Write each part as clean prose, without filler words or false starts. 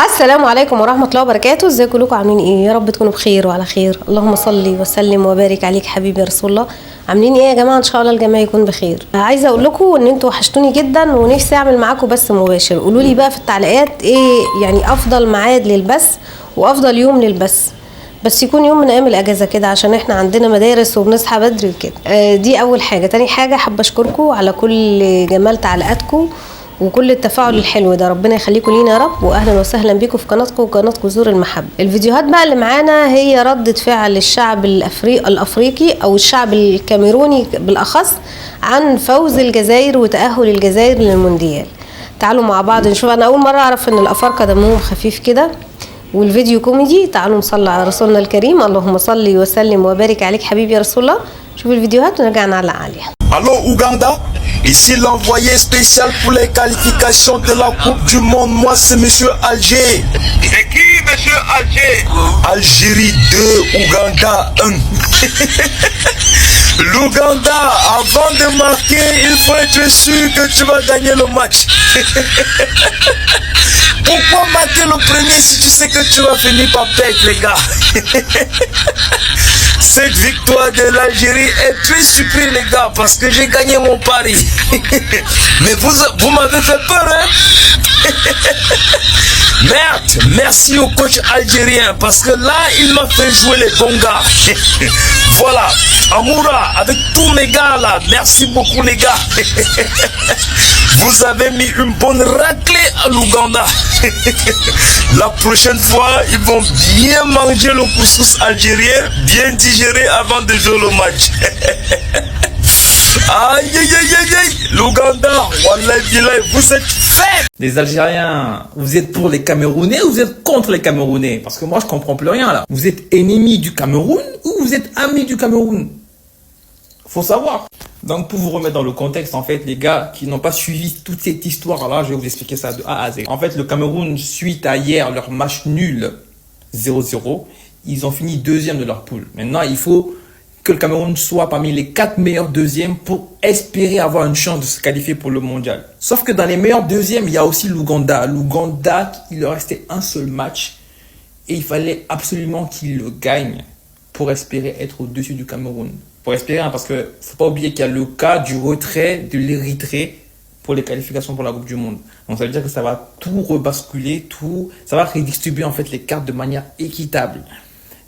السلام عليكم ورحمة الله وبركاته. ازيكم كلكم عاملين ايه؟ يا رب تكونوا بخير وعلى خير. اللهم صل وسلم وبارك عليك حبيبي يا رسول الله. عاملين ايه يا جماعة؟ ان شاء الله الجميع يكون بخير. عايزة اقول لكم ان انتوا وحشتوني جدا ونفسي اعمل معاكم بث مباشر. قولوا لي بقى في التعليقات ايه يعني افضل ميعاد للبث وافضل يوم للبث، بس يكون يوم من ايام الاجازه كده عشان احنا عندنا مدارس وبنصحى بدري وكده. دي اول حاجه. تاني حاجه حابه اشكركم على كل جمال تعليقاتكم وكل التفاعل الحلو ده، ربنا يخليكم لينا يا رب، واهلا وسهلا بيكم في قناتكم وقناتكم زور المحبه. الفيديوهات بقى اللي معانا هي ردة فعل الشعب الافريقي او الشعب الكاميروني بالاخص عن فوز الجزائر وتاهل الجزائر للمونديال. تعالوا مع بعض نشوف. انا اول مره اعرف ان الافارقه دمهم خفيف كده والفيديو كوميدي. تعالوا نصلي على رسولنا الكريم. اللهم صل وسلم وبارك عليك حبيبي يا رسول الله. شوف الفيديوهات ونرجع نعلق عليها. Allô Ouganda, ici l'envoyé spécial pour les qualifications de la Coupe du Monde. Moi c'est Monsieur Alger. C'est qui Monsieur Alger? Algérie 2, Ouganda 1. L'Ouganda, avant de marquer, il faut être sûr que tu vas gagner le match. Pourquoi marquer le premier si tu sais que tu vas finir par perdre, les gars? Cette victoire de l'Algérie est très surprise, les gars, parce que j'ai gagné mon pari. Mais vous m'avez fait peur, hein? Merde, merci au coach algérien, parce que là, il m'a fait jouer les bons gars. Voilà, Amoura, avec tous mes gars là, merci beaucoup les gars. Vous avez mis une bonne raclée à l'Ouganda. La prochaine fois, ils vont bien manger le couscous algérien, bien digérer avant de jouer le match. Aïe aïe aïe aïe aïe, l'Ouganda, wallah billah, vous êtes faibles. Les Algériens, vous êtes pour les Camerounais ou vous êtes contre les Camerounais? Parce que moi, je comprends plus rien là. Vous êtes ennemis du Cameroun ou vous êtes amis du Cameroun? Faut savoir. Donc, pour vous remettre dans le contexte, en fait, les gars qui n'ont pas suivi toute cette histoire-là, je vais vous expliquer ça de A à Z. En fait, le Cameroun, suite à hier, leur match nul 0-0, ils ont fini deuxième de leur poule. Maintenant, il faut que le Cameroun soit parmi les 4 meilleurs deuxièmes pour espérer avoir une chance de se qualifier pour le mondial. Sauf que dans les meilleurs deuxièmes, il y a aussi l'Ouganda. L'Ouganda, il leur restait un seul match et il fallait absolument qu'il le gagne pour espérer être au-dessus du Cameroun. Pour espérer, hein, parce que faut pas oublier qu'il y a le cas du retrait de l'Érythrée pour les qualifications pour la Coupe du Monde. Donc ça veut dire que ça va tout rebasculer, ça va redistribuer en fait les cartes de manière équitable.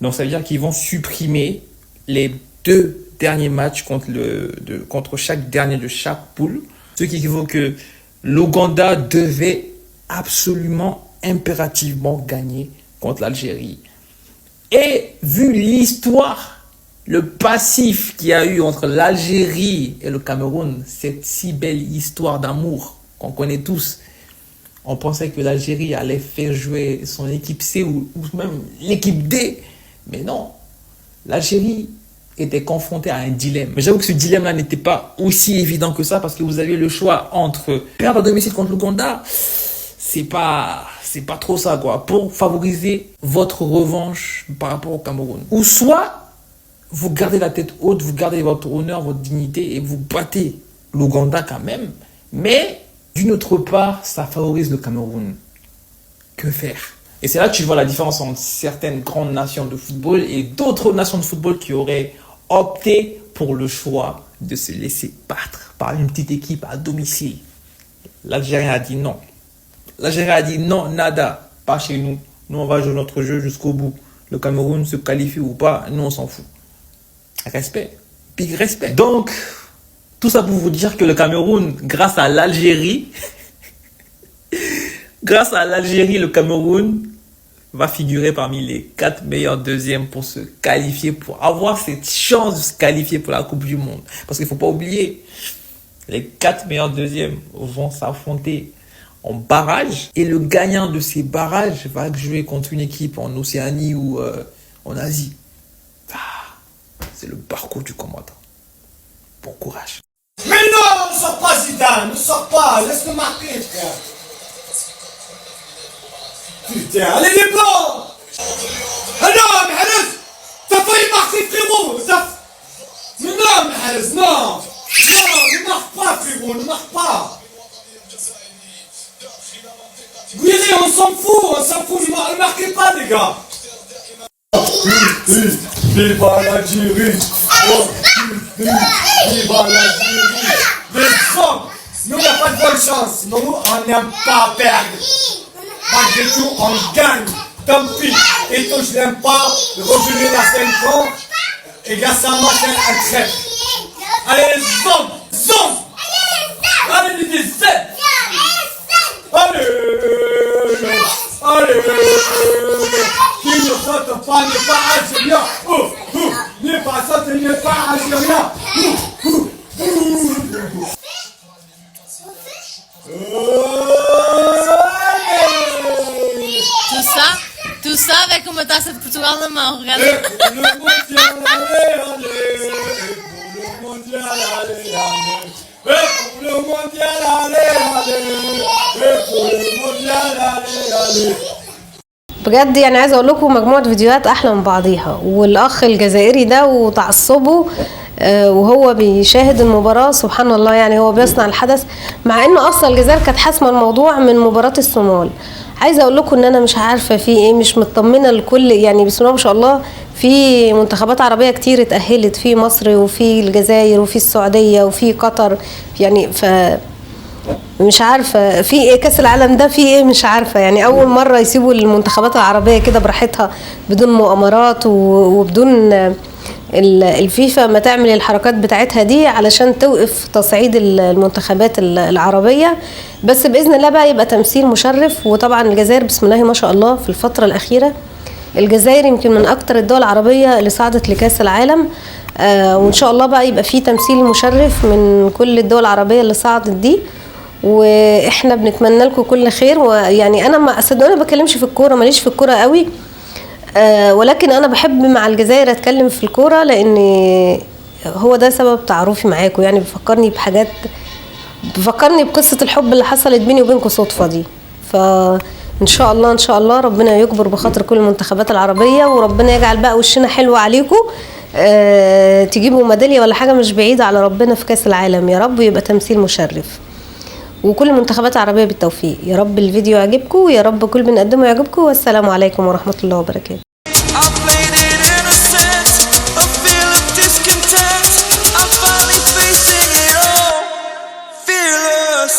Donc ça veut dire qu'ils vont supprimer les 2 derniers matchs contre chaque dernier de chaque poule. Ce qui équivaut que l'Ouganda devait absolument, impérativement gagner contre l'Algérie. Et vu l'histoire, le passif qu'il y a eu entre l'Algérie et le Cameroun, cette si belle histoire d'amour qu'on connaît tous, on pensait que l'Algérie allait faire jouer son équipe C ou même l'équipe D. Mais non, l'Algérie était confronté à un dilemme. Mais j'avoue que ce dilemme-là n'était pas aussi évident que ça parce que vous aviez le choix entre perdre à domicile contre l'Ouganda, c'est pas trop ça quoi, pour favoriser votre revanche par rapport au Cameroun. Ou soit vous gardez la tête haute, vous gardez votre honneur, votre dignité et vous battez l'Ouganda quand même. Mais d'une autre part, ça favorise le Cameroun. Que faire? Et c'est là que tu vois la différence entre certaines grandes nations de football et d'autres nations de football qui auraient opté pour le choix de se laisser battre par une petite équipe à domicile. L'Algérien a dit non. L'Algérien a dit non, nada, pas chez nous. Nous, on va jouer notre jeu jusqu'au bout. Le Cameroun se qualifie ou pas, nous, on s'en fout. Respect. Big respect. Donc, tout ça pour vous dire que le Cameroun, grâce à l'Algérie, le Cameroun va figurer parmi les 4 meilleurs deuxièmes pour se qualifier, pour avoir cette chance de se qualifier pour la Coupe du Monde. Parce qu'il ne faut pas oublier, les 4 meilleurs deuxièmes vont s'affronter en barrage et le gagnant de ces barrages va jouer contre une équipe en Océanie ou en Asie. C'est le parcours du combattant. Bon courage. Mais non, ne sors pas Zidane, ne sors pas, laisse-le marquer frère. Putain, allez les blancs. Ah non, Mahrez, t'as failli marquer frérot. Mais non, Mahrez, non. Non, ne marque pas frérot, ne marque pas. Guiri, on s'en fout les gars. Viva l'Algérie. Viva l'Algérie. Les hommes, nous n'avons pas de bonne chance. Nous, on n'aime pas perdre. Malgré tout, on gagne. Tant pis. Et tout, je n'aime pas. Revenir à 5 ans. Et grâce à moi, c'est un trait. Allez, les hommes. Hommes. Allez, les 17. Allez. Allez. Qui ne saute pas n'est pas algérien. N'est pas sauté n'est pas algérien. Tout ça avec uma taça de Portugal na mão, regarde. بجد يعني عايزه اقول لكم مجموعه فيديوهات احلى من بعضيها، والاخ الجزائري ده وتعصبه وهو بيشاهد المباراه سبحان الله، يعني هو بيصنع الحدث مع انه اصلا الجزائر كانت حاسمه الموضوع من مباراه الصومال. عايزه اقول لكم ان انا مش عارفه في ايه، مش مطمنه لكل، يعني بسم الله ما شاء الله في منتخبات عربيه كتير اتاهلت، في مصر وفي الجزائر وفي السعوديه وفي قطر، يعني مش عارفه في ايه كاس العالم ده، في ايه مش عارفه، يعني اول مره يسيبوا المنتخبات العربيه كده براحتها بدون مؤامرات وبدون الفيفا ما تعمل الحركات بتاعتها دي علشان توقف تصعيد المنتخبات العربيه. بس باذن الله بقى يبقى تمثيل مشرف. وطبعا الجزائر بسم الله ما شاء الله في الفتره الاخيره الجزائر يمكن من اكتر الدول العربيه اللي صعدت لكاس العالم، وان شاء الله بقى يبقى في تمثيل مشرف من كل الدول العربيه اللي صعدت دي، واحنا بنتمنى لكم كل خير. ويعني انا ما صدقوني ما بكلمش في الكوره، ماليش في الكوره قوي، ولكن انا بحب مع الجزائر اتكلم في الكوره لان هو ده سبب تعارفي معاكم، يعني بيفكرني بحاجات، بيفكرني بقصه الحب اللي حصلت بيني وبينكم صدفه دي. فان شاء الله ان شاء الله ربنا يكبر بخاطر كل المنتخبات العربيه، وربنا يجعل بقى وشنا حلو عليكم، تجيبوا ميداليه ولا حاجه مش بعيده على ربنا في كاس العالم يا رب، ويبقى تمثيل مشرف. وكل المنتخبات العربية بالتوفيق يا رب. الفيديو يعجبكم يا رب، كل بنقدمه يعجبكم، والسلام عليكم ورحمة الله وبركاته. Fearless.